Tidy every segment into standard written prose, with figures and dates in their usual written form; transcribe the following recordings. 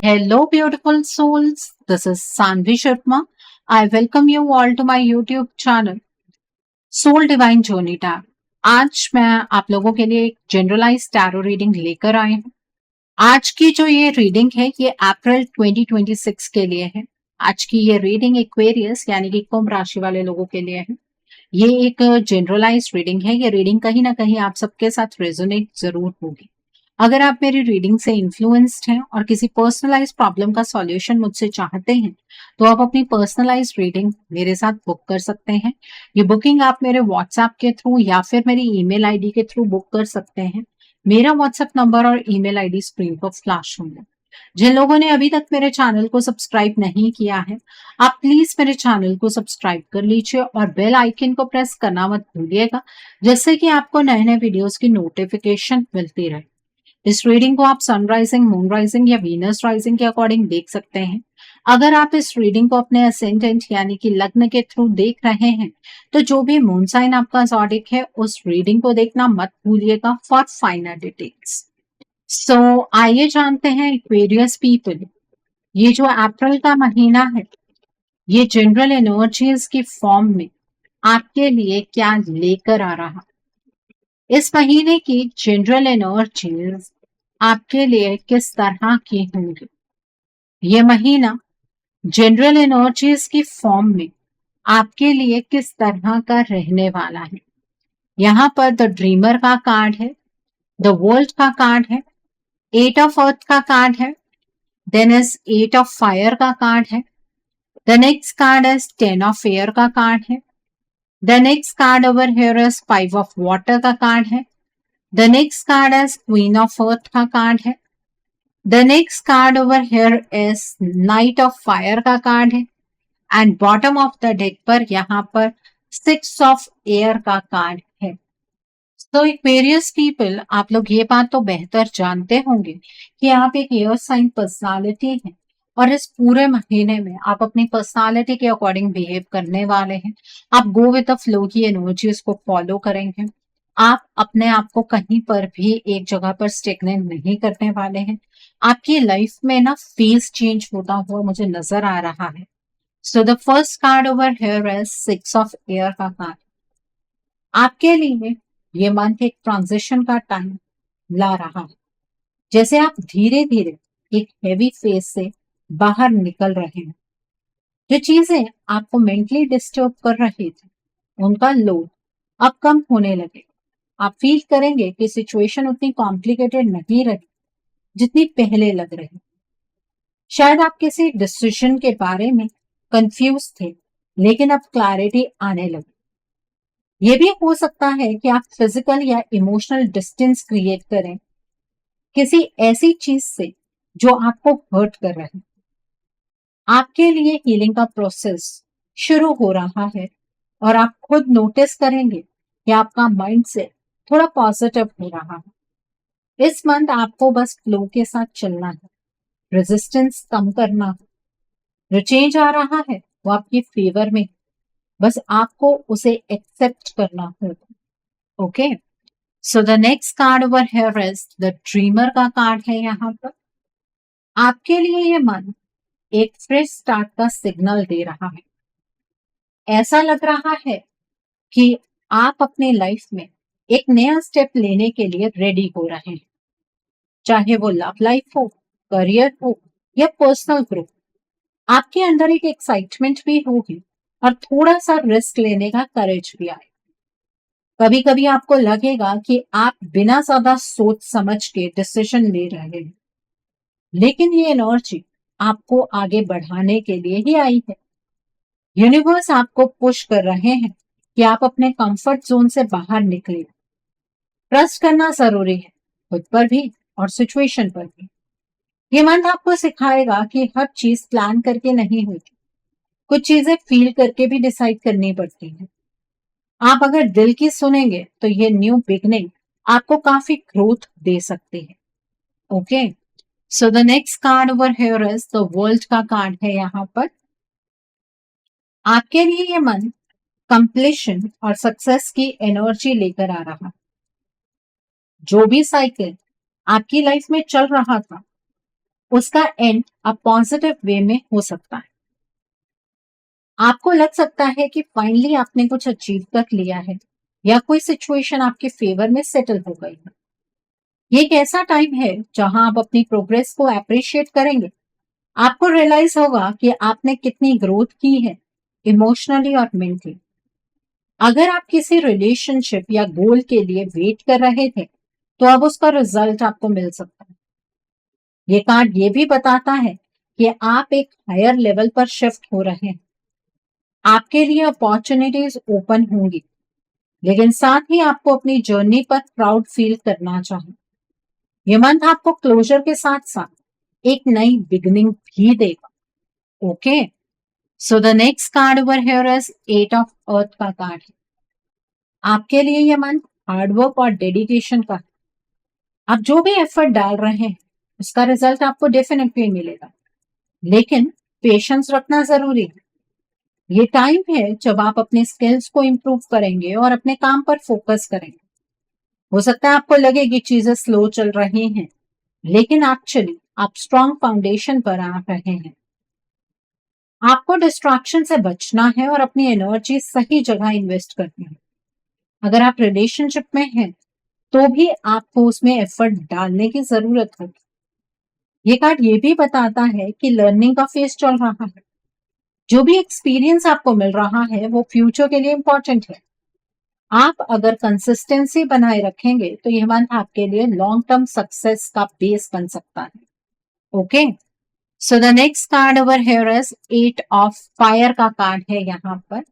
Hello, beautiful souls. This is Sanvi Sharma. I welcome you all to my YouTube channel, Soul Divine Journey Tab. आज मैं आप लोगों के लिए एक जनरलाइज टैरो रीडिंग लेकर आई हूँ। आज की जो ये रीडिंग है ये अप्रैल 2026 के लिए है। आज की ये रीडिंग एक्वेरियस यानी कि कुंभ राशि वाले लोगों के लिए है। ये एक जनरलाइज रीडिंग है। ये रीडिंग कहीं ना कहीं आप सबके साथ रेजोनेट जरूर होगी। अगर आप मेरी रीडिंग से इन्फ्लुएंस्ड हैं और किसी पर्सनलाइज प्रॉब्लम का सॉल्यूशन मुझसे चाहते हैं तो आप अपनी पर्सनलाइज रीडिंग मेरे साथ बुक कर सकते हैं। ये बुकिंग आप मेरे व्हाट्सएप के थ्रू या फिर मेरी ईमेल आईडी के थ्रू बुक कर सकते हैं। मेरा व्हाट्सएप नंबर और ईमेल आईडी स्क्रीन पर फ्लैश होंगे। जिन लोगों ने अभी तक मेरे चैनल को सब्सक्राइब नहीं किया है, आप प्लीज मेरे चैनल को सब्सक्राइब कर लीजिए और बेल आइकन को प्रेस करना मत भूलिएगा, जिससे कि आपको नए नए वीडियोस की नोटिफिकेशन मिलती रहे। इस रीडिंग को आप सनराइजिंग, मून राइजिंग या वीनस राइजिंग के अकॉर्डिंग देख सकते हैं। अगर आप इस रीडिंग को अपने असेंडेंट यानी कि लग्न के थ्रू देख रहे हैं तो जो भी मून साइन आपका ज़ोडिक है उस रीडिंग को देखना मत भूलिएगा फॉर फाइनल डिटेल्स। सो आइए जानते हैं एक्वेरियस पीपल, ये जो अप्रैल का महीना है ये जनरल एनर्जीज की फॉर्म में आपके लिए क्या लेकर आ रहा। इस महीने की जनरल एनर्जीज आपके लिए किस तरह की होंगी। ये महीना जनरल एनर्जीज की फॉर्म में आपके लिए किस तरह का रहने वाला है। यहाँ पर द ड्रीमर का कार्ड है, द वर्ल्ड का कार्ड है, 8 ऑफ अर्थ का कार्ड है, देन इज 8 ऑफ फायर का कार्ड है, the next card is 10 of air का कार्ड है, the next card over here is 5 of water का कार्ड है, the next card is queen of earth का card है, the next card over here is night of fire का card है and bottom of the deck पर यहाँ पर 6 of air का कार्ड है। तो एक्वेरियस पीपल, आप लोग ये बात तो बेहतर जानते होंगे कि आप एक एयर साइन पर्सनालिटी हैं और इस पूरे महीने में आप अपनी पर्सनालिटी के अकॉर्डिंग बिहेव करने वाले हैं। आप गो विद द फ्लो की एनर्जीज को फॉलो करेंगे। आप अपने आप को कहीं पर भी एक जगह पर स्टेगनेंट नहीं करने वाले हैं। आपकी लाइफ में ना फेज चेंज होता हुआ मुझे नजर आ रहा है। So the first card over here is 6 of air का कार्ड। आपके लिए ये मंथ एक ट्रांजिशन का टाइम ला रहा है। जैसे आप धीरे धीरे एक हैवी फेज से बाहर निकल रहे हैं। जो चीजें आपको मेंटली डिस्टर्ब कर रही थी उनका लोड अब कम होने लगे। आप फील करेंगे कि सिचुएशन उतनी कॉम्प्लिकेटेड नहीं रही जितनी पहले लग रही। शायद आप किसी डिसीजन के बारे में कंफ्यूज थे लेकिन अब क्लैरिटी आने लगी। ये भी हो सकता है कि आप फिजिकल या इमोशनल डिस्टेंस क्रिएट करें किसी ऐसी चीज से जो आपको हर्ट कर रहे हैं। आपके लिए हीलिंग का प्रोसेस शुरू हो रहा है और आप खुद नोटिस करेंगे कि आपका माइंड से थोड़ा पॉजिटिव हो रहा है। इस मंथ आपको बस फ्लो के साथ चलना है, रेजिस्टेंस कम करना है। जो चेंज आ रहा है वो आपके फेवर में, बस आपको उसे एक्सेप्ट करना होगा। Okay, so the next card over here is the dreamer का कार्ड है। यहाँ पर आपके लिए ये मंथ एक फ्रेश स्टार्ट का सिग्नल दे रहा है। ऐसा लग रहा है कि आप अपने लाइफ में एक नया स्टेप लेने के लिए रेडी हो रहे हैं, चाहे वो लव लाइफ हो, करियर हो या पर्सनल ग्रोथ। आपके अंदर एक एक्साइटमेंट भी होगी और थोड़ा सा रिस्क लेने का करेज भी आए। कभी कभी आपको लगेगा कि आप बिना ज्यादा सोच समझ के डिसीजन ले रहे हैं, लेकिन ये एनर्जी आपको आगे बढ़ाने के लिए ही आई है। यूनिवर्स आपको पुश कर रहे हैं कि आप अपने कंफर्ट जोन से बाहर निकले। ट्रस्ट करना जरूरी है, खुद पर भी और सिचुएशन पर भी। ये मंथ आपको सिखाएगा कि हर चीज प्लान करके नहीं होती, कुछ चीजें फील करके भी डिसाइड करनी पड़ती हैं। आप अगर दिल की सुनेंगे तो ये न्यू बिगनिंग आपको काफी ग्रोथ दे सकती है। Okay, so the next card over here is the world का कार्ड है। यहाँ पर आपके लिए ये मंथ कंप्लीशन और सक्सेस की एनर्जी लेकर आ रहा। जो भी साइकिल आपकी लाइफ में चल रहा था उसका एंड अब पॉजिटिव वे में हो सकता है। आपको लग सकता है कि फाइनली आपने कुछ अचीव कर लिया है या कोई सिचुएशन आपके फेवर में सेटल हो गई है। ये एक ऐसा टाइम है जहां आप अपनी प्रोग्रेस को अप्रिशिएट करेंगे। आपको रियलाइज होगा कि आपने कितनी ग्रोथ की है, इमोशनली और मेंटली। अगर आप किसी रिलेशनशिप या गोल के लिए वेट कर रहे थे, तो अब उसका रिजल्ट आपको मिल सकता है। ये कार्ड ये भी बताता है कि आप एक हायर लेवल पर शिफ्ट हो रहे हैं। आपके लिए अपॉर्चुनिटीज ओपन होंगी, लेकिन साथ ही आपको अपनी जर्नी पर प्राउड फील करना चाहिए। ये मंथ आपको क्लोजर के साथ साथ एक नई बिगनिंग भी देगा। Okay, so the next card over here is 8 of earth का कार्ड है। आपके लिए ये मंथ हार्डवर्क और डेडिकेशन का है। आप जो भी एफर्ट डाल रहे हैं उसका रिजल्ट आपको डेफिनेटली मिलेगा, लेकिन पेशेंस रखना जरूरी है। ये टाइम है जब आप अपने स्किल्स को इम्प्रूव करेंगे और अपने काम पर फोकस करेंगे। हो सकता है आपको लगे कि चीजें स्लो चल रही हैं, लेकिन एक्चुअली आप स्ट्रॉन्ग फाउंडेशन पर आ रहे हैं। आपको डिस्ट्रैक्शन से बचना है और अपनी एनर्जी सही जगह इन्वेस्ट करनी है। अगर आप रिलेशनशिप में हैं, तो भी आपको उसमें एफर्ट डालने की जरूरत होगी। ये कार्ड ये भी बताता है कि लर्निंग का फेज चल रहा है। जो भी एक्सपीरियंस आपको मिल रहा है वो फ्यूचर के लिए इंपॉर्टेंट है। आप अगर कंसिस्टेंसी बनाए रखेंगे तो यह मंथ आपके लिए लॉन्ग टर्म सक्सेस का बेस बन सकता है। Okay, so the next card over here is 8 of fire का कार्ड है। यहाँ पर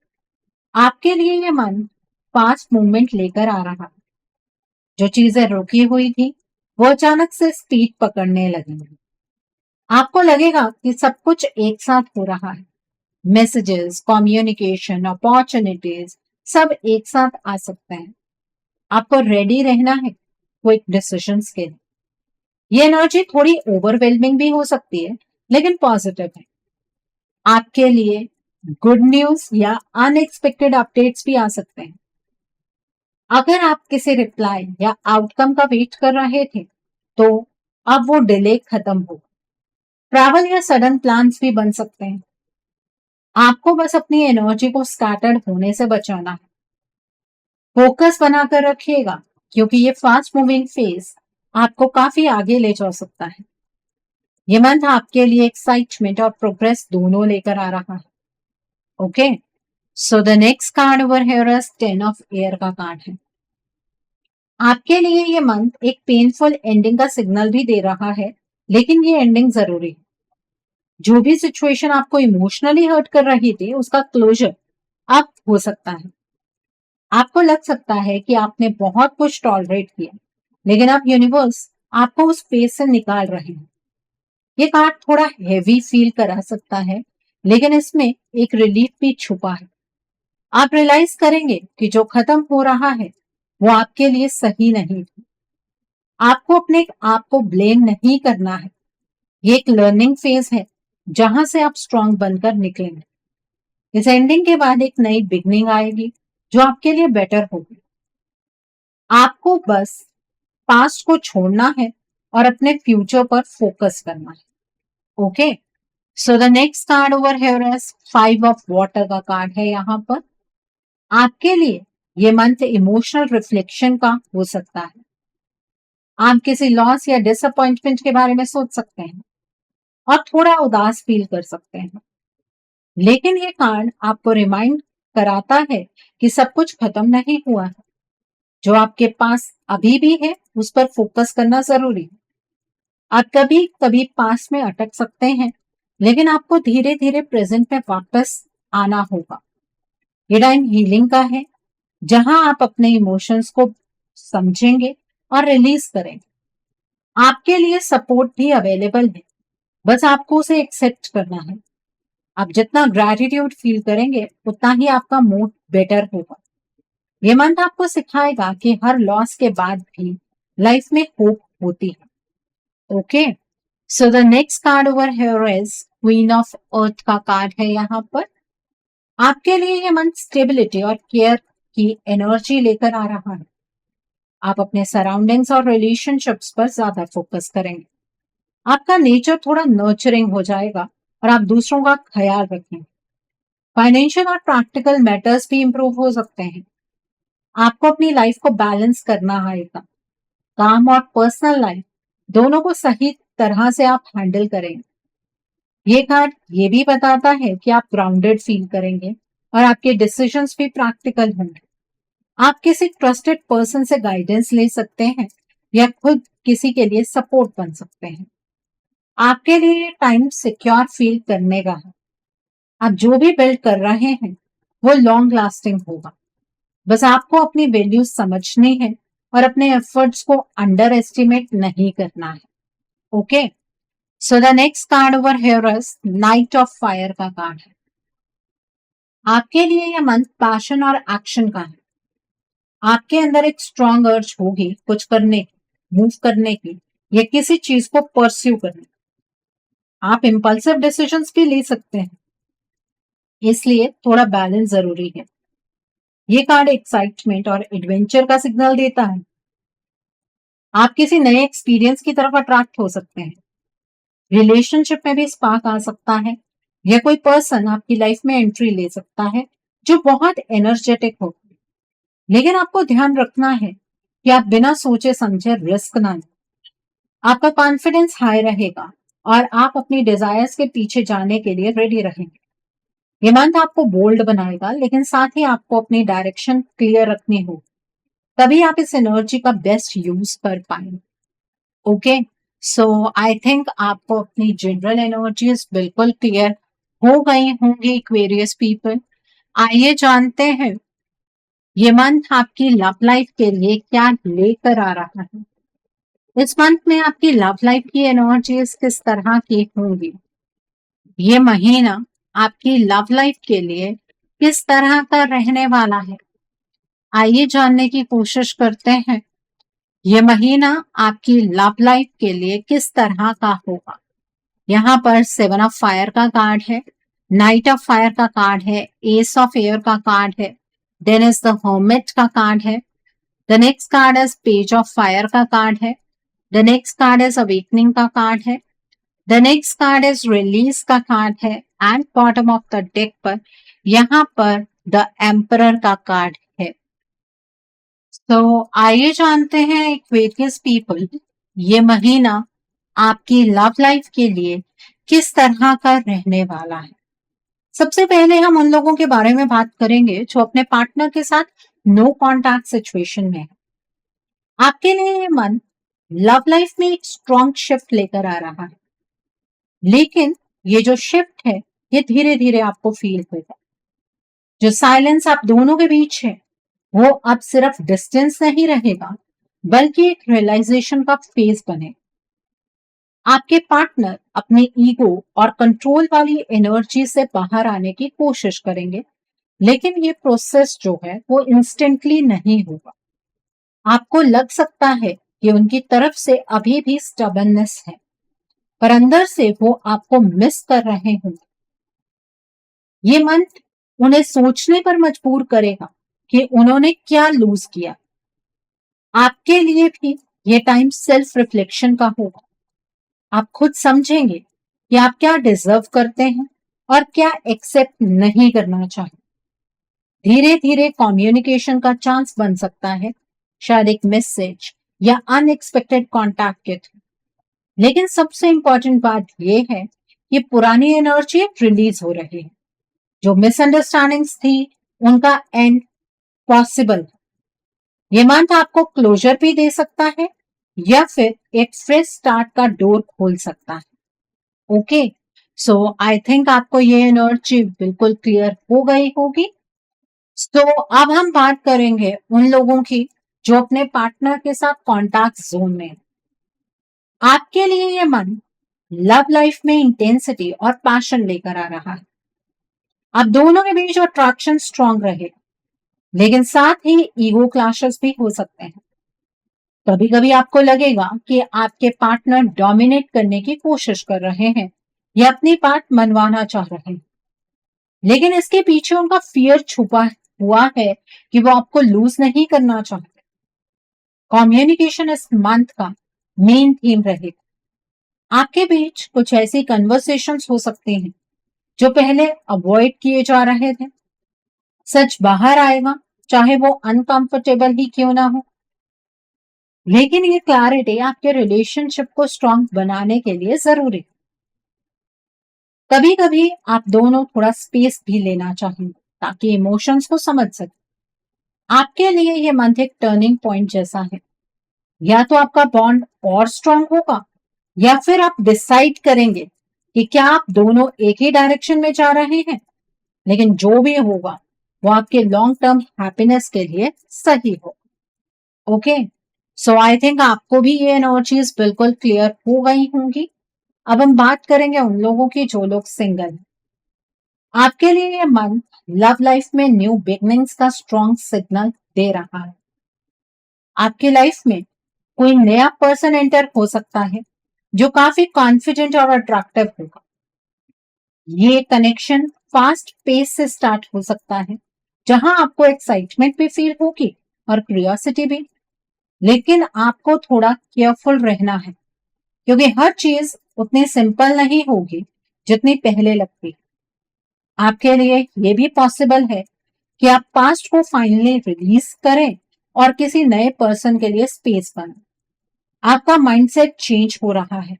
आपके लिए ये मन फास्ट मूवमेंट लेकर आ रहा है। जो चीजें रुकी हुई थी वो अचानक से स्पीड पकड़ने लगेंगी। आपको लगेगा कि सब कुछ एक साथ हो रहा है। मैसेजेस, कम्युनिकेशन, अपॉर्चुनिटीज सब एक साथ आ सकते हैं। आपको रेडी रहना है क्विक डिसीजंस के लिए। ये एनर्जी थोड़ी ओवरवेलमिंग भी हो सकती है, लेकिन पॉजिटिव है। आपके लिए गुड न्यूज या अनएक्सपेक्टेड अपडेट्स भी आ सकते हैं। अगर आप किसी रिप्लाई या आउटकम का वेट कर रहे थे, तो अब वो डिले खत्म हो। ट्रैवल या सडन प्लान्स भी बन सकते हैं। आपको बस अपनी एनर्जी को स्कैटर्ड होने से बचाना है। फोकस बनाकर रखिएगा, क्योंकि ये फास्ट मूविंग फेज आपको काफी आगे ले जा सकता है। ये मंथ आपके लिए एक्साइटमेंट और प्रोग्रेस दोनों लेकर आ रहा है। Okay, so the next card over here is 10 of air का कार्ड है। आपके लिए ये मंथ एक पेनफुल एंडिंग का सिग्नल भी दे रहा है, लेकिन ये एंडिंग जरूरी है। जो भी सिचुएशन आपको इमोशनली हर्ट कर रही थी उसका क्लोजर अब हो सकता है। आपको लग सकता है कि आपने बहुत कुछ टॉलरेट किया, लेकिन अब यूनिवर्स आपको उस फेज से निकाल रहे हैं। ये कार्ड थोड़ा हेवी फील करा सकता है, लेकिन इसमें एक रिलीफ भी छुपा है। आप रियलाइज करेंगे कि जो खत्म हो रहा है वो आपके लिए सही नहीं था। आपको अपने आप को ब्लेम नहीं करना है। ये एक लर्निंग फेज है जहां से आप स्ट्रांग बनकर निकलेंगे। इस एंडिंग के बाद एक नई बिगनिंग आएगी जो आपके लिए बेटर होगी। आपको बस पास्ट को छोड़ना है और अपने फ्यूचर पर फोकस करना है। Okay, so the next card over here is 5 of water का कार्ड है। यहाँ पर आपके लिए ये मंथ इमोशनल रिफ्लेक्शन का हो सकता है। आप किसी लॉस या डिसअपॉइंटमेंट के बारे में सोच सकते हैं और थोड़ा उदास फील कर सकते हैं, लेकिन ये कार्ड आपको रिमाइंड कराता है कि सब कुछ खत्म नहीं हुआ है। जो आपके पास अभी भी है उस पर फोकस करना जरूरी है। आप कभी कभी पास में अटक सकते हैं, लेकिन आपको धीरे धीरे प्रेजेंट में वापस आना होगा। ये टाइम हीलिंग का है, जहां आप अपने इमोशंस को समझेंगे और रिलीज करेंगे। आपके लिए सपोर्ट भी अवेलेबल है, बस आपको उसे एक्सेप्ट करना है। आप जितना ग्रैटिट्यूड फील करेंगे उतना ही आपका मूड बेटर होगा। ये मंथ आपको सिखाएगा कि हर लॉस के बाद भी लाइफ में होप होती है। Okay, so the next card over here is queen of earth का कार्ड है। यहाँ पर आपके लिए ये मंथ स्टेबिलिटी और केयर की एनर्जी लेकर आ रहा है। आप अपने सराउंडिंग्स और रिलेशनशिप्स पर ज्यादा फोकस करेंगे। आपका नेचर थोड़ा नर्चरिंग हो जाएगा और आप दूसरों का ख्याल रखेंगे। फाइनेंशियल और प्रैक्टिकल मैटर्स भी इंप्रूव हो सकते हैं। आपको अपनी लाइफ को बैलेंस करना आएगा। काम और पर्सनल लाइफ दोनों को सही तरह से आप हैंडल करेंगे। ये कार्ड ये भी बताता है कि आप ग्राउंडेड फील करेंगे और आपके डिसीजंस भी प्रैक्टिकल होंगे। आप किसी ट्रस्टेड पर्सन से गाइडेंस ले सकते हैं या खुद किसी के लिए सपोर्ट बन सकते हैं। आपके लिए ये टाइम सिक्योर फील करने का है। आप जो भी बिल्ड कर रहे हैं वो लॉन्ग लास्टिंग होगा। बस आपको अपनी वैल्यूज समझनी है और अपने एफर्ट्स को अंडर एस्टिमेट नहीं करना है। Okay, so the next card over here is night of fire का कार्ड है। आपके लिए यह मंथ पैशन और एक्शन का है। आपके अंदर एक स्ट्रॉन्ग अर्ज होगी कुछ करने की, मूव करने की या किसी चीज को परस्यू करने की। आप इम्पल्सिव डिसीजंस भी ले सकते हैं, इसलिए थोड़ा बैलेंस जरूरी है। ये कार्ड एक्साइटमेंट और एडवेंचर का सिग्नल देता है। आप किसी नए एक्सपीरियंस की तरफ अट्रैक्ट हो सकते हैं। रिलेशनशिप में भी स्पार्क आ सकता है या कोई पर्सन आपकी लाइफ में एंट्री ले सकता है जो बहुत एनर्जेटिक हो। लेकिन आपको ध्यान रखना है कि आप बिना सोचे समझे रिस्क ना लें। आपका कॉन्फिडेंस हाई रहेगा और आप अपनी डिजायर्स के पीछे जाने के लिए रेडी रहेंगे। ये मंथ आपको बोल्ड बनाएगा, लेकिन साथ ही आपको अपनी डायरेक्शन क्लियर रखनी होगी, तभी आप इस एनर्जी का बेस्ट यूज कर पाएंगे। ओके, सो आई थिंक आपको अपनी जनरल एनर्जीज बिल्कुल क्लियर हो गई होंगी एक्वेरियस पीपल। आइए जानते हैं ये मंथ आपकी लव लाइफ के लिए क्या लेकर आ रहा है। इस मंथ में आपकी लव लाइफ की एनर्जीज किस तरह की होंगी, ये महीना आपकी लव लाइफ के लिए किस तरह का रहने वाला है, आइए जानने की कोशिश करते हैं। ये महीना आपकी लव लाइफ के लिए किस तरह का होगा। यहाँ पर 7 ऑफ फायर का कार्ड है, नाइट ऑफ फायर का कार्ड है, एस ऑफ एयर का कार्ड है, देन इज द हर्मिट का कार्ड है, the next card is page of fire का कार्ड है, the next card is awakening का कार्ड है, the next card is release का कार्ड है and bottom of the deck पर यहाँ पर द एम्परर का कार्ड है। तो आइए जानते हैं एक्वेरियस पीपल ये महीना आपकी लव लाइफ के लिए किस तरह का रहने वाला है। सबसे पहले हम उन लोगों के बारे में बात करेंगे जो अपने पार्टनर के साथ नो कॉन्टैक्ट सिचुएशन में है। आपके लिए ये मंथ लव लाइफ में एक स्ट्रॉन्ग शिफ्ट लेकर आ रहा है, लेकिन ये जो शिफ्ट है ये धीरे धीरे आपको फील होगा। जो साइलेंस आप दोनों के बीच है वो अब सिर्फ डिस्टेंस नहीं रहेगा, बल्कि एक रियलाइजेशन का फेज बने। आपके पार्टनर अपने ईगो और कंट्रोल वाली एनर्जी से बाहर आने की कोशिश करेंगे, लेकिन ये प्रोसेस जो है वो इंस्टेंटली नहीं होगा। आपको लग सकता है कि उनकी तरफ से अभी भी स्टबर्ननेस है, पर अंदर से वो आपको मिस कर रहे होंगे। ये मंथ उन्हें सोचने पर मजबूर करेगा कि उन्होंने क्या लूज किया। आपके लिए भी ये टाइम सेल्फ रिफ्लेक्शन का होगा। आप खुद समझेंगे कि आप क्या डिजर्व करते हैं और क्या एक्सेप्ट नहीं करना चाहते। धीरे धीरे कम्युनिकेशन का चांस बन सकता है, शायद एक मैसेज या अनएक्सपेक्टेड कॉन्टैक्ट के थ्रू। लेकिन सबसे इंपॉर्टेंट बात यह है कि पुरानी एनर्जी रिलीज हो रही है। जो मिसअंडरस्टैंडिंग्स थी उनका एंड पॉसिबल है। ये मंथ आपको क्लोजर भी दे सकता है या फिर एक फ्रेश स्टार्ट का डोर खोल सकता है। ओके, सो आई थिंक आपको ये एनर्जी बिल्कुल क्लियर हो गई होगी। तो अब हम बात करेंगे उन लोगों की जो अपने पार्टनर के साथ कॉन्टैक्ट जोन में है। आपके लिए ये मंथ लव लाइफ में इंटेंसिटी और पैशन लेकर आ रहा है। आप दोनों के बीच अट्रैक्शन स्ट्रांग रहेगा, लेकिन साथ ही ईगो क्लैशेस भी हो सकते हैं। कभी कभी आपको लगेगा कि आपके पार्टनर डोमिनेट करने की कोशिश कर रहे हैं या अपनी बात मनवाना चाह रहे हैं, लेकिन इसके पीछे उनका फियर छुपा हुआ है कि वो आपको लूज नहीं करना चाहते। कम्युनिकेशन इस मंथ का मेन थीम रहेगा। आपके बीच कुछ ऐसी कन्वर्सेशंस हो सकते हैं जो पहले अवॉइड किए जा रहे थे। सच बाहर आएगा, चाहे वो अनकंफर्टेबल ही क्यों ना हो। लेकिन ये क्लैरिटी आपके रिलेशनशिप को स्ट्रांग बनाने के लिए जरूरी है। कभी कभी आप दोनों थोड़ा स्पेस भी लेना चाहिए ताकि इमोशंस को समझ सके। आपके लिए ये मंथ एक टर्निंग पॉइंट जैसा है। या तो आपका बॉन्ड और स्ट्रांग होगा, या फिर आप डिसाइड करेंगे कि क्या आप दोनों एक ही डायरेक्शन में जा रहे हैं। लेकिन जो भी होगा वो आपके लॉन्ग टर्म हैप्पीनेस के लिए सही हो। ओके, सो आई थिंक आपको भी ये एनर्जीज बिल्कुल क्लियर हो गई होंगी। अब हम बात करेंगे उन लोगों की जो लोग सिंगल हैं। आपके लिए ये मंथ लव लाइफ में न्यू बिगनिंग्स का स्ट्रॉन्ग सिग्नल दे रहा है। आपकी लाइफ में कोई नया पर्सन एंटर हो सकता है जो काफी कॉन्फिडेंट और अट्रैक्टिव होगा। ये कनेक्शन फास्ट पेस से स्टार्ट हो सकता है, जहां आपको एक्साइटमेंट भी फील होगी और क्यूरियोसिटी भी। लेकिन आपको थोड़ा केयरफुल रहना है, क्योंकि हर चीज उतनी सिंपल नहीं होगी जितनी पहले लगती। आपके लिए ये भी पॉसिबल है कि आप पास्ट को फाइनली रिलीज करें और किसी नए पर्सन के लिए स्पेस बनाएं। आपका माइंडसेट चेंज हो रहा है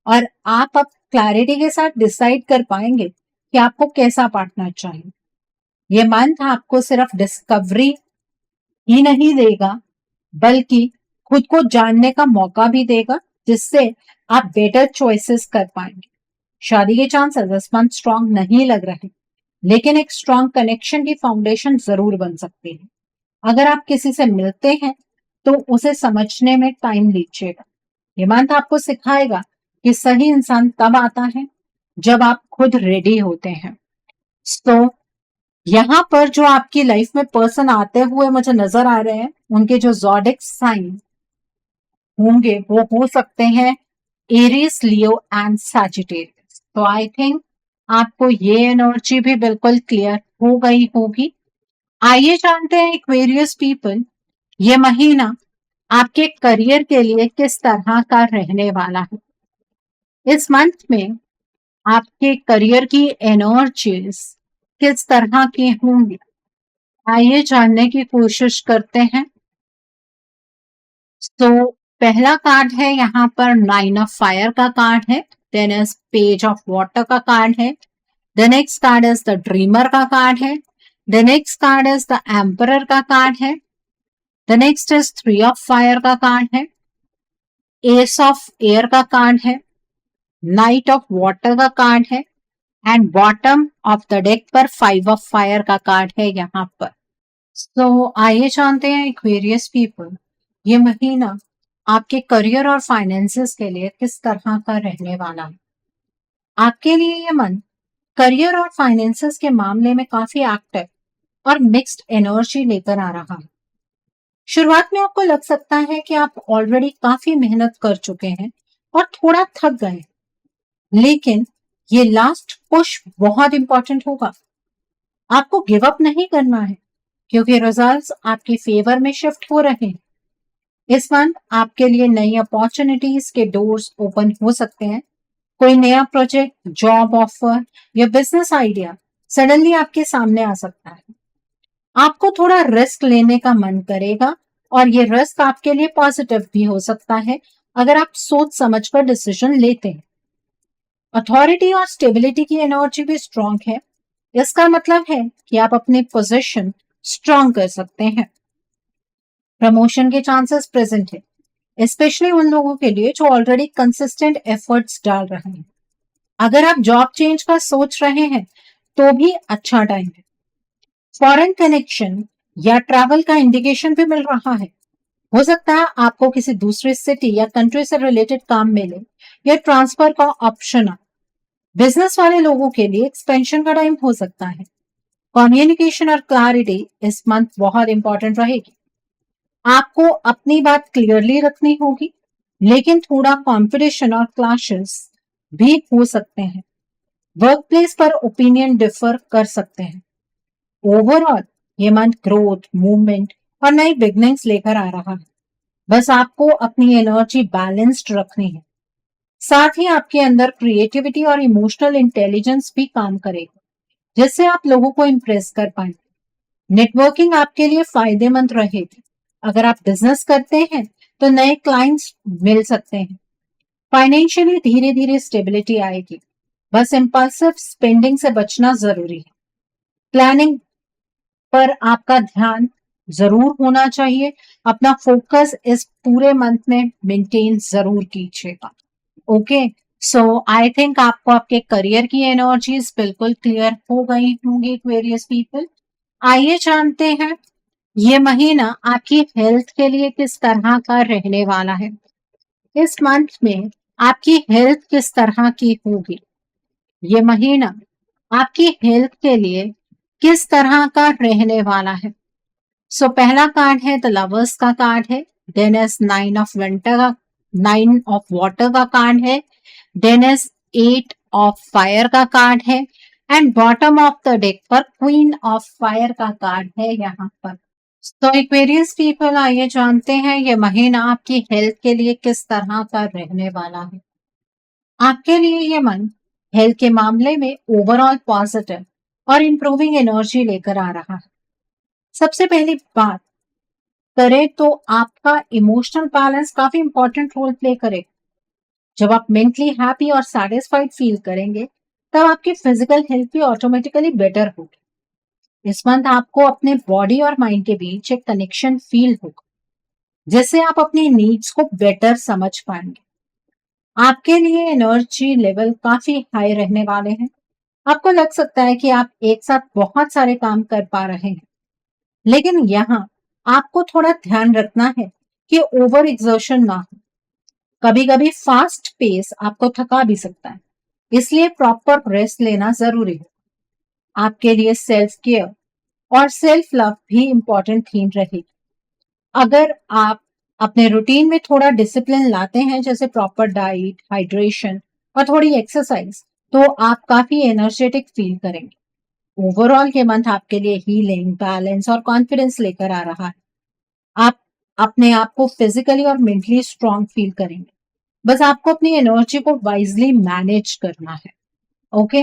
और आप अब क्लैरिटी के साथ डिसाइड कर पाएंगे कि आपको कैसा पार्टनर चाहिए। ये मंथ आपको सिर्फ डिस्कवरी ही नहीं देगा, बल्कि खुद को जानने का मौका भी देगा, जिससे आप बेटर चॉइसेस कर पाएंगे। शादी के चांसेस इस मंथ स्ट्रांग नहीं लग रहे, लेकिन एक स्ट्रांग कनेक्शन की फाउंडेशन जरूर बन सकती है। अगर आप किसी से मिलते हैं तो उसे समझने में टाइम लीजिएगा। ये मंथ आपको सिखाएगा कि सही इंसान तब आता है जब आप खुद रेडी होते हैं। तो यहाँ पर जो आपकी लाइफ में पर्सन आते हुए मुझे नजर आ रहे हैं, उनके जो ज़ोडिक साइन होंगे वो हो सकते हैं एरीज, लियो एंड सैजिटेरियस। तो आई थिंक आपको ये एनर्जी भी बिल्कुल क्लियर हो गई होगी। आइए जानते हैं एक्वेरियस पीपल, ये महीना आपके करियर के लिए किस तरह का रहने वाला है। इस मंथ में आपके करियर की एनर्जीज किस तरह की होंगी, आइए जानने की कोशिश करते हैं। तो पहला कार्ड है यहाँ पर नाइन ऑफ फायर का कार्ड है। Then is page of water का कार्ड है। The next card is the dreamer का कार्ड है। The next card is the emperor का कार्ड है। The next is three of fire का कार्ड है। एस ऑफ एयर का कार्ड है। नाइट ऑफ वाटर का कार्ड है and bottom of the deck पर फाइव ऑफ फायर का कार्ड है यहाँ पर। तो आइए जानते हैं एक्वेरियस पीपल, ये महीना आपके करियर और फाइनेंसेस के लिए किस तरह का रहने वाला है। आपके लिए ये मंथ करियर और फाइनेंसेस के मामले में काफी एक्टिव और मिक्स्ड एनर्जी लेकर आ रहा है। शुरुआत में आपको लग सकता है कि आप ऑलरेडी काफी मेहनत कर चुके हैं और थोड़ा थक गए, लेकिन ये लास्ट पुश बहुत इंपॉर्टेंट होगा। आपको गिव अप नहीं करना है, क्योंकि रिजल्ट्स आपके फेवर में शिफ्ट हो रहे हैं। इस मंथ आपके लिए नई अपॉर्चुनिटीज के डोर्स ओपन हो सकते हैं। कोई नया प्रोजेक्ट, जॉब ऑफर या बिजनेस आइडिया सडनली आपके सामने आ सकता है। आपको थोड़ा रिस्क लेने का मन करेगा और ये रिस्क आपके लिए पॉजिटिव भी हो सकता है अगर आप सोच समझकर डिसीजन लेते हैं। अथॉरिटी और स्टेबिलिटी की एनर्जी भी स्ट्रांग है। इसका मतलब है कि आप अपनी पोजीशन स्ट्रांग कर सकते हैं। प्रमोशन के चांसेस प्रेजेंट है, स्पेशली उन लोगों के लिए जो ऑलरेडी कंसिस्टेंट एफर्ट्स डाल रहे हैं। अगर आप जॉब चेंज का सोच रहे हैं तो भी अच्छा टाइम है। फॉरेन कनेक्शन या ट्रैवल का इंडिकेशन भी मिल रहा है। हो सकता है आपको किसी दूसरे सिटी या कंट्री से रिलेटेड काम मिले या ट्रांसफर का ऑप्शन आए। बिजनेस वाले लोगों के लिए एक्सपेंशन का टाइम हो सकता है। कम्युनिकेशन और क्लैरिटी इस मंथ बहुत इंपॉर्टेंट रहेगी। आपको अपनी बात क्लियरली रखनी होगी, लेकिन थोड़ा कंपटीशन और क्लैशेस भी हो सकते हैं। वर्क प्लेस पर ओपिनियन डिफर कर सकते हैं। ओवरऑल ये मंथ ग्रोथ, मूवमेंट और नई बिगनिंग्स लेकर आ रहा है। बस आपको अपनी एनर्जी बैलेंस्ड रखनी है। साथ ही आपके अंदर क्रिएटिविटी और इमोशनल इंटेलिजेंस भी काम करेगा, जिससे आप लोगों को इम्प्रेस कर पाएंगे। नेटवर्किंग आपके लिए फायदेमंद रहेगी। अगर आप बिजनेस करते हैं तो नए क्लाइंट्स मिल सकते हैं। फाइनेंशियली धीरे धीरे स्टेबिलिटी आएगी। बस इम्पल्सिव स्पेंडिंग से बचना जरूरी है। प्लानिंग पर आपका ध्यान जरूर होना चाहिए। अपना फोकस इस पूरे मंथ में मेंटेन जरूर कीजिएगा। ओके, सो आई थिंक आपको आपके करियर की एनर्जीज बिल्कुल क्लियर हो गई होंगी वेरियस पीपल। आइए जानते हैं ये महीना आपकी हेल्थ के लिए किस तरह का रहने वाला है। इस मंथ में आपकी हेल्थ किस तरह की होगी। ये महीना आपकी हेल्थ के लिए किस तरह का रहने वाला है। सो पहला कार्ड है द लवर्स का कार्ड है। Then is nine of water का कार्ड है। देन इज 8 ऑफ फायर का कार्ड है। And bottom of the deck पर क्वीन ऑफ फायर का कार्ड है यहाँ पर। तो एक्वेरियस पीपल, आइए जानते हैं ये महीना आपकी हेल्थ के लिए किस तरह का रहने वाला है। आपके लिए ये मंथ हेल्थ के मामले में ओवरऑल पॉजिटिव और इंप्रूविंग एनर्जी लेकर आ रहा है। सबसे पहली बात करें तो आपका इमोशनल बैलेंस काफी इंपॉर्टेंट रोल प्ले करेगा। जब आप मेंटली हैप्पी और सेटिस्फाइड फील करेंगे तब आपकी फिजिकल हेल्थ भी ऑटोमेटिकली बेटर होगी। इस मंथ आपको अपने बॉडी और माइंड के बीच एक कनेक्शन फील होगा, जिससे आप अपनी नीड्स को बेटर समझ पाएंगे। आपके लिए एनर्जी लेवल काफी हाई रहने वाले हैं। आपको लग सकता है कि आप एक साथ बहुत सारे काम कर पा रहे हैं, लेकिन यहाँ आपको थोड़ा ध्यान रखना है कि ओवर एक्सर्शन ना हो। कभी कभी फास्ट पेस आपको थका भी सकता है, इसलिए प्रॉपर रेस्ट लेना जरूरी है। आपके लिए सेल्फ केयर और सेल्फ लव भी इंपॉर्टेंट थीम रहेगी। अगर आप अपने रूटीन में थोड़ा डिसिप्लिन लाते हैं, जैसे प्रॉपर डाइट, हाइड्रेशन और थोड़ी एक्सरसाइज, तो आप काफी एनर्जेटिक फील करेंगे। ओवरऑल ये मंथ आपके लिए हीलिंग, बैलेंस और कॉन्फिडेंस लेकर आ रहा है। आप अपने आप को फिजिकली और मेंटली स्ट्रांग फील करेंगे। बस आपको अपनी एनर्जी को वाइजली मैनेज करना है। ओके,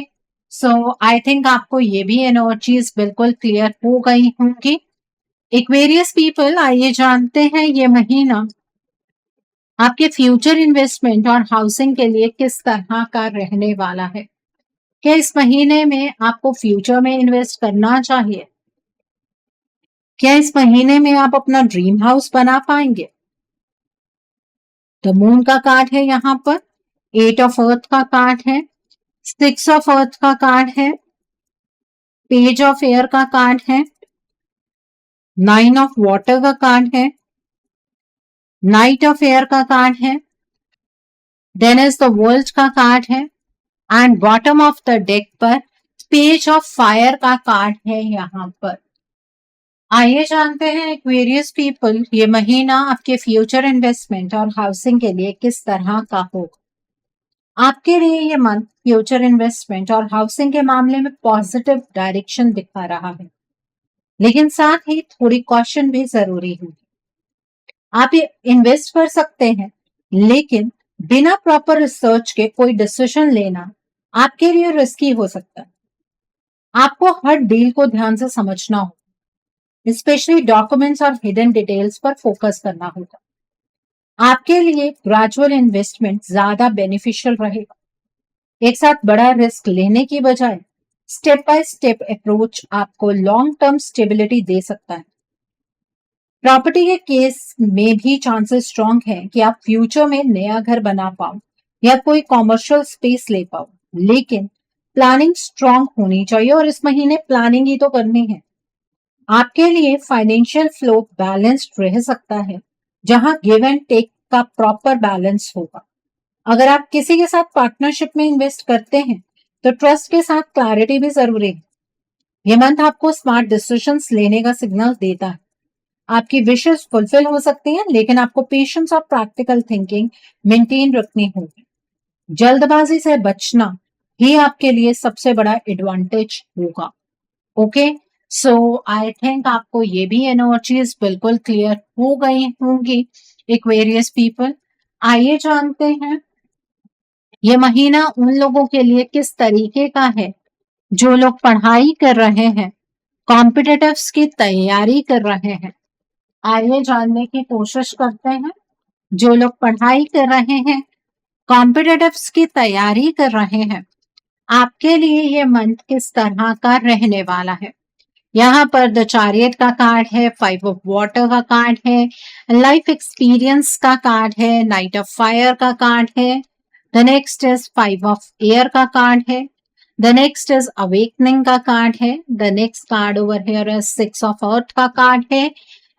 सो आई थिंक आपको ये भी एनर्जीज बिल्कुल क्लियर हो गई होंगी। एक्वेरियस पीपल, आइए जानते हैं ये महीना आपके फ्यूचर इन्वेस्टमेंट और हाउसिंग के लिए किस तरह का रहने वाला है। क्या इस महीने में आपको फ्यूचर में इन्वेस्ट करना चाहिए? क्या इस महीने में आप अपना ड्रीम हाउस बना पाएंगे? द मून का कार्ड है यहाँ पर, 8 ऑफ अर्थ का कार्ड है, 6 ऑफ अर्थ का कार्ड है, पेज ऑफ एयर का कार्ड है, 9 ऑफ वाटर का कार्ड है, नाइट ऑफ एयर का कार्ड है, देन इज द वर्ल्ड का कार्ड है and bottom of the deck पर पेज ऑफ फायर का कार्ड है यहाँ पर। आइए जानते हैं एक्वेरियस पीपल ये महीना आपके फ्यूचर इन्वेस्टमेंट और हाउसिंग के लिए किस तरह का होगा। आपके लिए ये मंथ फ्यूचर इन्वेस्टमेंट और हाउसिंग के मामले में पॉजिटिव डायरेक्शन दिखा रहा है, लेकिन साथ ही थोड़ी कॉशन भी जरूरी है। आप ये इन्वेस्ट कर सकते हैं, लेकिन बिना प्रॉपर रिसर्च के कोई डिसीजन लेना आपके लिए रिस्की हो सकता है। आपको हर डील को ध्यान से समझना होगा, स्पेशली डॉक्यूमेंट्स और हिडन डिटेल्स पर फोकस करना होगा। आपके लिए ग्रेजुअल इन्वेस्टमेंट ज्यादा बेनिफिशियल रहेगा। एक साथ बड़ा रिस्क लेने की बजाय स्टेप बाय स्टेप अप्रोच आपको लॉन्ग टर्म स्टेबिलिटी दे सकता है। प्रॉपर्टी के केस में भी चांसेस स्ट्रांग है कि आप फ्यूचर में नया घर बना पाओ या कोई कॉमर्शियल स्पेस ले पाओ, लेकिन प्लानिंग स्ट्रांग होनी चाहिए और इस महीने प्लानिंग ही तो करनी है। आपके लिए फाइनेंशियल फ्लो बैलेंस्ड रह सकता है, जहां गिव एंड टेक का प्रॉपर बैलेंस होगा। अगर आप किसी के साथ पार्टनरशिप में इन्वेस्ट करते हैं तो ट्रस्ट के साथ क्लैरिटी भी जरूरी है। यह मंथ आपको स्मार्ट डिसीजंस लेने का सिग्नल देता है। आपकी विशेष फुलफिल हो सकती हैं, लेकिन आपको पेशेंस और प्रैक्टिकल थिंकिंग मेंटेन रखनी होगी। जल्दबाजी से बचना ही आपके लिए सबसे बड़ा एडवांटेज होगा। ओके, सो आई थिंक आपको ये भी एनर्जीज बिल्कुल क्लियर हो गई होंगी एक्वेरियस पीपल। आइए जानते हैं ये महीना उन लोगों के लिए किस तरीके का है जो लोग पढ़ाई कर रहे हैं, कॉम्पिटिटिव्स की तैयारी कर रहे हैं। आइए जानने की कोशिश करते हैं। जो लोग पढ़ाई कर रहे हैं, कॉम्पिटिटिव्स की तैयारी कर रहे हैं, आपके लिए ये मंथ किस तरह का रहने वाला है। यहाँ पर द चैरियट का कार्ड है, 5 ऑफ वाटर का कार्ड है, लाइफ एक्सपीरियंस का कार्ड है, नाइट ऑफ फायर का कार्ड है, the next is 5 of air का कार्ड है, द नेक्स्ट इज अवेकनिंग का कार्ड है, the next card over here is 6 of earth का कार्ड है,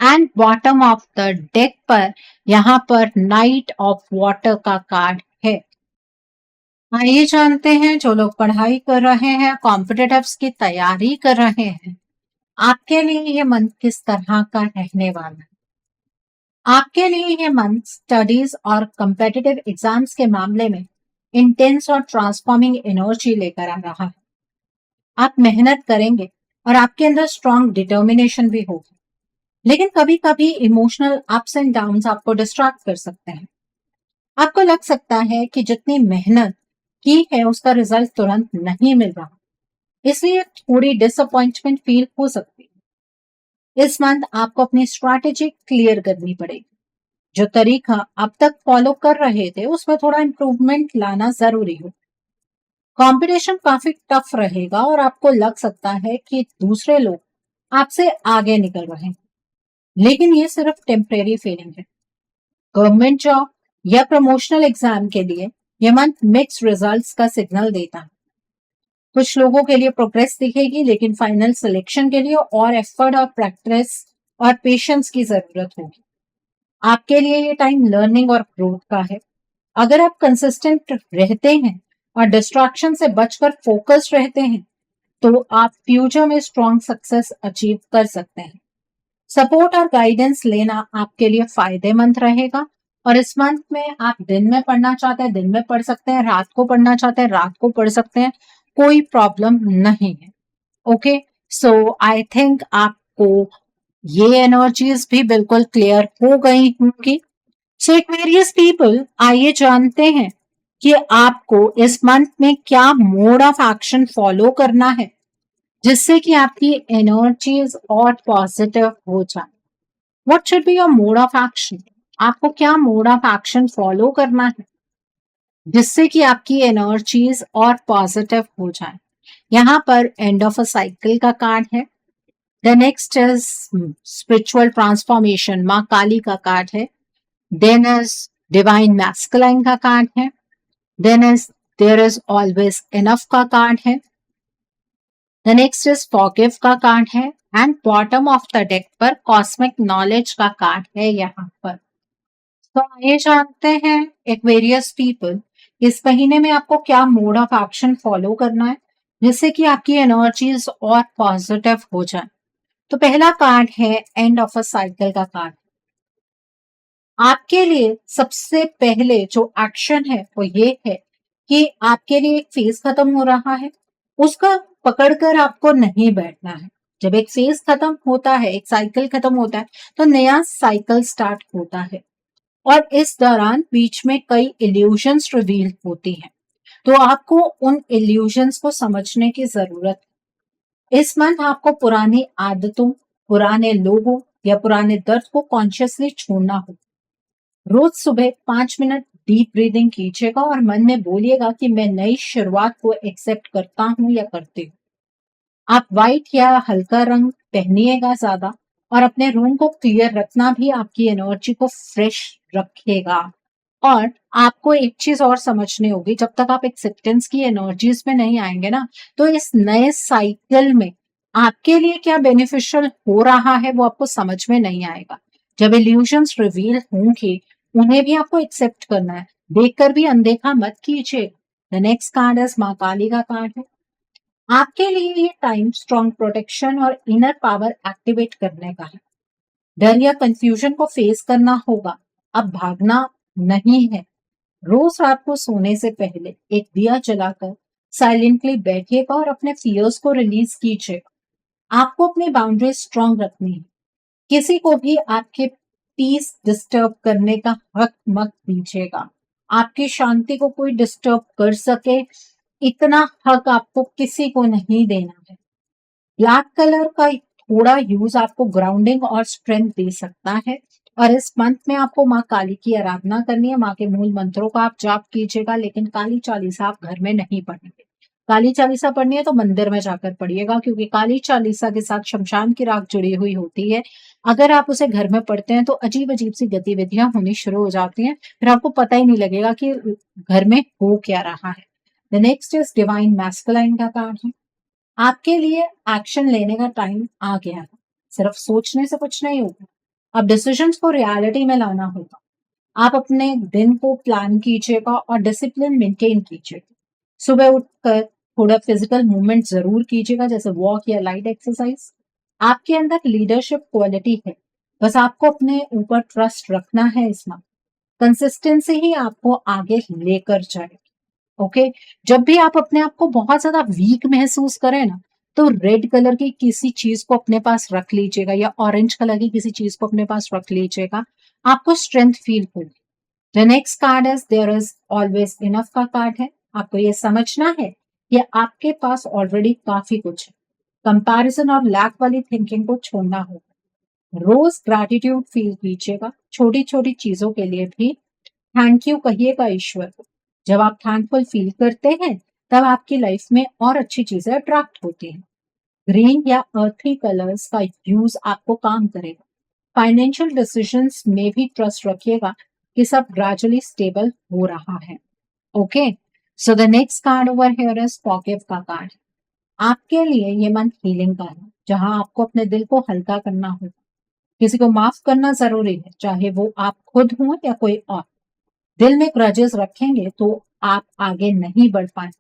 and bottom of the deck पर यहाँ पर नाइट ऑफ वाटर का कार्ड है। आइए जानते हैं जो लोग पढ़ाई कर रहे हैं, कॉम्पिटिटिव्स की तैयारी कर रहे हैं, आपके लिए ये मंथ किस तरह का रहने वाला है। आपके लिए ये मंथ स्टडीज और कम्पिटिटिव एग्जाम्स के मामले में इंटेंस और ट्रांसफॉर्मिंग एनर्जी लेकर आ रहा है। आप मेहनत करेंगे और आपके अंदर स्ट्रॉन्ग डिटर्मिनेशन भी होगी, लेकिन कभी कभी इमोशनल अप्स एंड डाउन्स आपको डिस्ट्रैक्ट कर सकते हैं। आपको लग सकता है कि जितनी मेहनत की है उसका रिजल्ट तुरंत नहीं मिल रहा, इसलिए थोड़ी डिसअपॉइंटमेंट फील हो सकती है। इस मंथ आपको अपनी स्ट्रैटेजी क्लियर करनी पड़ेगी। जो तरीका अब तक फॉलो कर रहे थे उसमें थोड़ा इंप्रूवमेंट लाना जरूरी हो। कंपटीशन काफी टफ रहेगा और आपको लग सकता है कि दूसरे लोग आपसे आगे निकल रहे हैं, लेकिन ये सिर्फ टेम्परेरी फीलिंग है। गवर्नमेंट जॉब या प्रमोशनल एग्जाम के लिए ये मंथ मिक्स रिजल्ट्स का सिग्नल देता है। कुछ लोगों के लिए प्रोग्रेस दिखेगी, लेकिन फाइनल सिलेक्शन के लिए और एफर्ट और प्रैक्टिस और पेशेंस की जरूरत होगी। आपके लिए ये टाइम लर्निंग और ग्रोथ का है। अगर आप कंसिस्टेंट रहते हैं और डिस्ट्रैक्शन से बचकर फोकस्ड रहते हैं, तो आप फ्यूचर में स्ट्रॉन्ग सक्सेस अचीव कर सकते हैं। सपोर्ट और गाइडेंस लेना आपके लिए फायदेमंद रहेगा। और इस मंथ में आप दिन में पढ़ना चाहते हैं दिन में पढ़ सकते हैं, रात को पढ़ना चाहते हैं रात को पढ़ सकते हैं, कोई प्रॉब्लम नहीं है। ओके, सो आई थिंक आपको ये एनर्जीज भी बिल्कुल क्लियर हो गई होंगी। सो एक्वेरियस पीपल, आइए जानते हैं कि आपको इस मंथ में क्या मोड ऑफ एक्शन फॉलो करना है जिससे कि आपकी एनर्जीज और पॉजिटिव हो जाए। What should be your mode of action? आपको क्या मोड ऑफ एक्शन फॉलो करना है जिससे कि आपकी एनर्जीज और पॉजिटिव हो जाए। यहाँ पर एंड ऑफ अ साइकिल का कार्ड है। The next is spiritual transformation, माँ काली का कार्ड है। देन इज डिवाइन मैस्कुलाइन का कार्ड है। Then is there is always enough का कार्ड है। द नेक्स्ट इज फॉरगिव का कार्ड है, and bottom of the deck पर कॉस्मिक नॉलेज का कार्ड है यहाँ पर। तो आइए जानते हैं एक्वेरियस पीपल, इस महीने में आपको क्या मोड ऑफ एक्शन फॉलो करना है जिससे कि आपकी एनर्जीज और पॉजिटिव हो जाए। तो पहला कार्ड है एंड ऑफ अ साइकिल का कार्ड। आपके लिए सबसे पहले जो एक्शन है वो ये है कि आपके लिए एक फेज खत्म हो रहा है, उसका पकड़कर आपको नहीं बैठना है। जब एक फेज खत्म होता है, एक साइकिल खत्म होता है, तो नया साइकिल स्टार्ट होता है और इस दौरान बीच में कई इल्यूजन्स रिवील होती हैं। तो आपको उन इल्यूजन्स को समझने की जरूरत है। इस मंथ आपको पुरानी आदतों, पुराने लोगों या पुराने दर्द को कॉन्शियसली छोड़ना हो। रोज सुबह 5 मिनट डीप ब्रीदिंग कीजिएगा और मन में बोलिएगा कि मैं नई शुरुआत को एक्सेप्ट करता हूं या करती हूँ। आप व्हाइट या हल्का रंग पहनिएगा ज्यादा, और अपने रूम को क्लियर रखना भी आपकी एनर्जी को फ्रेश रखेगा। और आपको एक चीज और समझनी होगी, जब तक आप एक्सेप्टेंस की एनर्जीज में नहीं आएंगे ना, तो इस नए साइकिल में आपके लिए क्या बेनिफिशियल हो रहा है वो आपको समझ में नहीं आएगा। जब इल्यूजन्स रिवील होंगे उन्हें भी आपको एक्सेप्ट करना है, देखकर भी अनदेखा मत कीजिए। द नेक्स्ट कार्ड इज माँ काली का कार्ड है। आपके लिए ये टाइम स्ट्रॉन्ग प्रोटेक्शन और इनर पावर एक्टिवेट करने का है। डर या कंफ्यूजन को फेस करना होगा, अब भागना नहीं है। रोज रात को सोने से पहले एक दिया जलाकर साइलेंटली बैठिएगा और अपने फियर्स को रिलीज कीजिएगा। आपको अपनी बाउंड्री स्ट्रॉन्ग रखनी है। किसी को भी आपके पीस डिस्टर्ब करने का हक मत दीजिएगा। आपकी शांति को कोई डिस्टर्ब कर सके, इतना हक आपको किसी को नहीं देना है। ब्लैक कलर का थोड़ा यूज आपको ग्राउंडिंग और स्ट्रेंथ दे सकता है। और इस मंथ में आपको माँ काली की आराधना करनी है। माँ के मूल मंत्रों का आप जाप कीजिएगा, लेकिन काली चालीसा आप घर में नहीं पढ़ेंगे। काली चालीसा पढ़नी है तो मंदिर में जाकर पढ़िएगा, क्योंकि काली चालीसा के साथ शमशान की राख जुड़ी हुई होती है। अगर आप उसे घर में पढ़ते हैं तो अजीब अजीब सी गतिविधियां होनी शुरू हो जाती हैं, फिर आपको पता ही नहीं लगेगा कि घर में हो क्या रहा है। The next is divine masculine का कार्ड है। आपके लिए एक्शन लेने का टाइम आ गया है। सिर्फ सोचने से कुछ नहीं होगा, अब डिसीजंस को रियलिटी में लाना होगा। आप अपने दिन को प्लान कीजिएगा और डिसिप्लिन मेंटेन कीजिएगा। सुबह उठकर थोड़ा फिजिकल मूवमेंट जरूर कीजिएगा, जैसे वॉक या लाइट एक्सरसाइज। आपके अंदर लीडरशिप क्वालिटी है, बस आपको अपने ऊपर ट्रस्ट रखना है। इसमें कंसिस्टेंसी ही आपको आगे लेकर जाए। ओके, जब भी आप अपने आप को बहुत ज्यादा वीक महसूस करें ना, तो रेड कलर की किसी चीज को अपने पास रख लीजिएगा या ऑरेंज कलर की किसी चीज को अपने पास रख लीजिएगा, आपको स्ट्रेंथ फील होगी। The next card is there is always enough का कार्ड है। आपको ये समझना है कि आपके पास ऑलरेडी काफी कुछ है। कंपैरिजन और लैक वाली थिंकिंग को छोड़ना होगा। रोज ग्रैटिट्यूड फील कीजिएगा, छोटी छोटी चीजों के लिए भी थैंक यू कहिएगा ईश्वर को। जब आप थैंकफुल फील करते हैं, तब आपकी लाइफ में और अच्छी चीजें अट्रैक्ट होती हैं। ग्रीन या अर्थी कलर्स का यूज आपको काम करेगा। फाइनेंशियल डिसीजंस में भी ट्रस्ट रखिएगा कि सब ग्रेजुअली स्टेबल हो रहा है। Okay, so the next card over here is forgive का कार्ड। आपके लिए ये मंथ हीलिंग का है, जहां आपको अपने दिल को हल्का करना होगा। किसी को माफ करना जरूरी है, चाहे वो आप खुद हो या कोई और। दिल में ग्रजेस रखेंगे तो आप आगे नहीं बढ़ पाएंगे।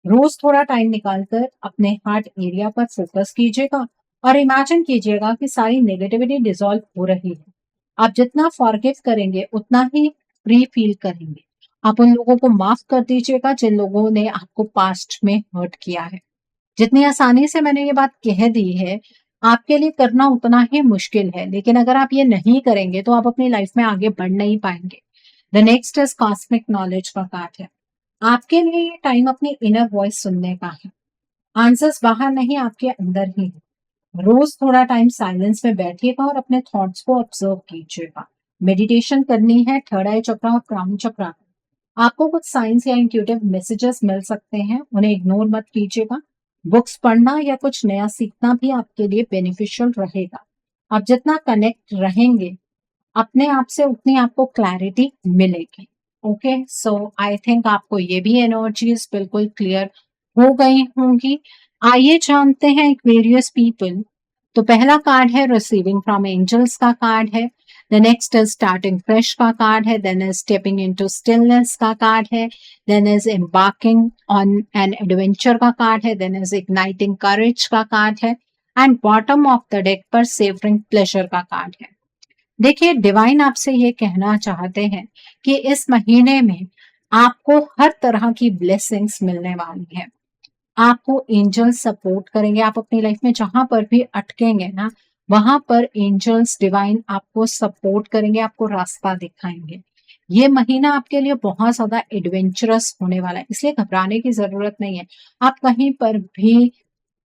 रोज थोड़ा टाइम निकालकर अपने हार्ट एरिया पर फोकस कीजिएगा और इमेजिन कीजिएगा कि सारी नेगेटिविटी डिसॉल्व हो रही है। आप जितना फॉरगिव करेंगे उतना ही फ्री फील करेंगे। आप उन लोगों को माफ कर दीजिएगा जिन लोगों ने आपको पास्ट में हर्ट किया है। जितनी आसानी से मैंने ये बात कह दी है, आपके लिए करना उतना ही मुश्किल है, लेकिन अगर आप ये नहीं करेंगे तो आप अपनी लाइफ में आगे बढ़ नहीं पाएंगे। The next is cosmic knowledge का कार्ड है। आपके लिए ये टाइम अपनी इनर वॉइस सुनने का है। आंसर्स बाहर नहीं, आपके अंदर ही है। रोज थोड़ा टाइम साइलेंस में बैठिएगा और अपने थॉट्स को ऑब्जर्व कीजिएगा। मेडिटेशन करनी है थर्ड आई चक्रा और क्राउन चक्रा। आपको कुछ साइंस या इंट्यूटिव मैसेजेस मिल सकते हैं, उन्हें इग्नोर मत कीजिएगा। बुक्स पढ़ना या कुछ नया सीखना भी आपके लिए बेनिफिशियल रहेगा। आप जितना कनेक्ट रहेंगे अपने आप से, उतनी आपको क्लैरिटी मिलेगी। ओके, सो आई थिंक आपको ये भी एनर्जीज बिल्कुल क्लियर हो गई होंगी। आइए जानते हैं एक्वेरियस पीपल। तो पहला कार्ड है रिसीविंग फ्रॉम एंजल्स का कार्ड है। The next is starting fresh का कार्ड है। Then is stepping into stillness का कार्ड है। Then is embarking on an adventure का कार्ड है। देन इज इग्नाइटिंग करेज का कार्ड है। And bottom of the deck पर सेवरिंग प्लेजर का कार्ड है। देखिए, डिवाइन आपसे ये कहना चाहते हैं कि इस महीने में आपको हर तरह की ब्लेसिंग्स मिलने वाली है। आपको एंजल्स सपोर्ट करेंगे। आप अपनी लाइफ में जहां पर भी अटकेंगे ना, वहां पर एंजल्स डिवाइन आपको सपोर्ट करेंगे, आपको रास्ता दिखाएंगे। ये महीना आपके लिए बहुत ज्यादा एडवेंचरस होने वाला है, इसलिए घबराने की जरूरत नहीं है। आप कहीं पर भी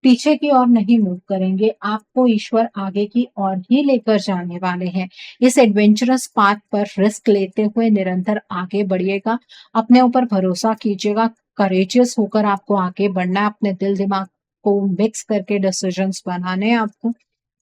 पीछे की ओर नहीं मूव करेंगे, आपको ईश्वर आगे की ओर ही लेकर जाने वाले हैं। इस एडवेंचरस पाथ पर रिस्क लेते हुए निरंतर आगे बढ़िएगा। अपने ऊपर भरोसा कीजिएगा, करेजियस होकर आपको आगे बढ़ना है। अपने दिल दिमाग को मिक्स करके डिसीजंस बनाने हैं आपको।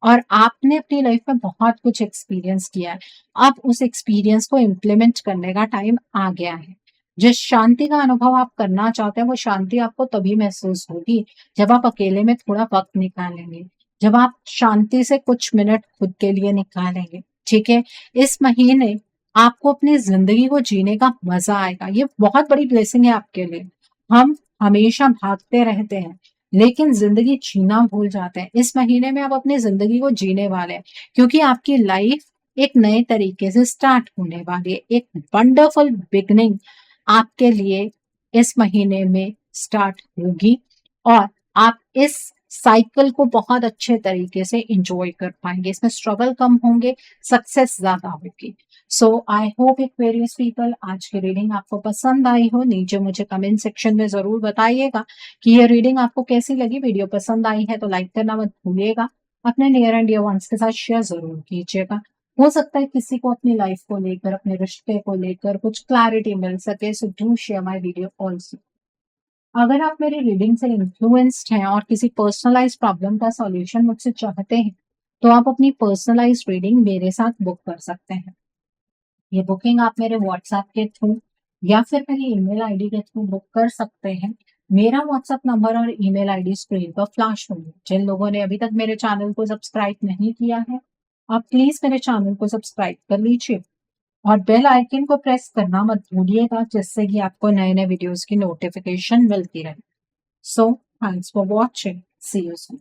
और आपने अपनी लाइफ में बहुत कुछ एक्सपीरियंस किया है, अब उस एक्सपीरियंस को इम्प्लीमेंट करने का टाइम आ गया है। जिस शांति का अनुभव आप करना चाहते हैं, वो शांति आपको तभी महसूस होगी जब आप अकेले में थोड़ा वक्त निकालेंगे, जब आप शांति से कुछ मिनट खुद के लिए निकालेंगे। ठीक है, इस महीने आपको अपनी जिंदगी को जीने का मजा आएगा। ये बहुत बड़ी ब्लेसिंग है आपके लिए। हम हमेशा भागते रहते हैं, लेकिन जिंदगी जीना भूल जाते हैं। इस महीने में आप अपनी जिंदगी को जीने वाले हैं, क्योंकि आपकी लाइफ एक नए तरीके से स्टार्ट होने वाली है। एक वंडरफुल बिगनिंग आपके लिए इस महीने में स्टार्ट होगी और आप इस साइकिल को बहुत अच्छे तरीके से इंजॉय कर पाएंगे, इसमें स्ट्रगल कम होंगे, सक्सेस ज्यादा होगी। सो आई होप एक्वेरियस पीपल आज की रीडिंग आपको पसंद आई हो। नीचे मुझे कमेंट सेक्शन में जरूर बताइएगा कि ये रीडिंग आपको कैसी लगी। वीडियो पसंद आई है तो लाइक करना मत भूलिएगा, अपने नियर एंड डियर वंस के साथ शेयर जरूर कीजिएगा। हो सकता है किसी को अपनी लाइफ को लेकर, अपने रिश्ते को लेकर कुछ क्लैरिटी मिल सके। So do share my video also. अगर आप मेरी रीडिंग से इन्फ्लुएंस्ड हैं और किसी पर्सनलाइज प्रॉब्लम का सॉल्यूशन मुझसे चाहते हैं, तो आप अपनी पर्सनलाइज रीडिंग मेरे साथ बुक कर सकते हैं। ये बुकिंग आप मेरे व्हाट्सएप के थ्रू या फिर मेरी ईमेल आईडी के थ्रू बुक कर सकते हैं। मेरा व्हाट्सएप नंबर और ईमेल आईडी स्क्रीन पर फ्लैश होंगे। जिन लोगों ने अभी तक मेरे चैनल को सब्सक्राइब नहीं किया है, आप प्लीज मेरे चैनल को सब्सक्राइब कर लीजिए और बेल आइकन को प्रेस करना मत भूलिएगा, जिससे कि आपको नए नए वीडियोस की नोटिफिकेशन मिलती रहे। So thanks for watching, see you soon.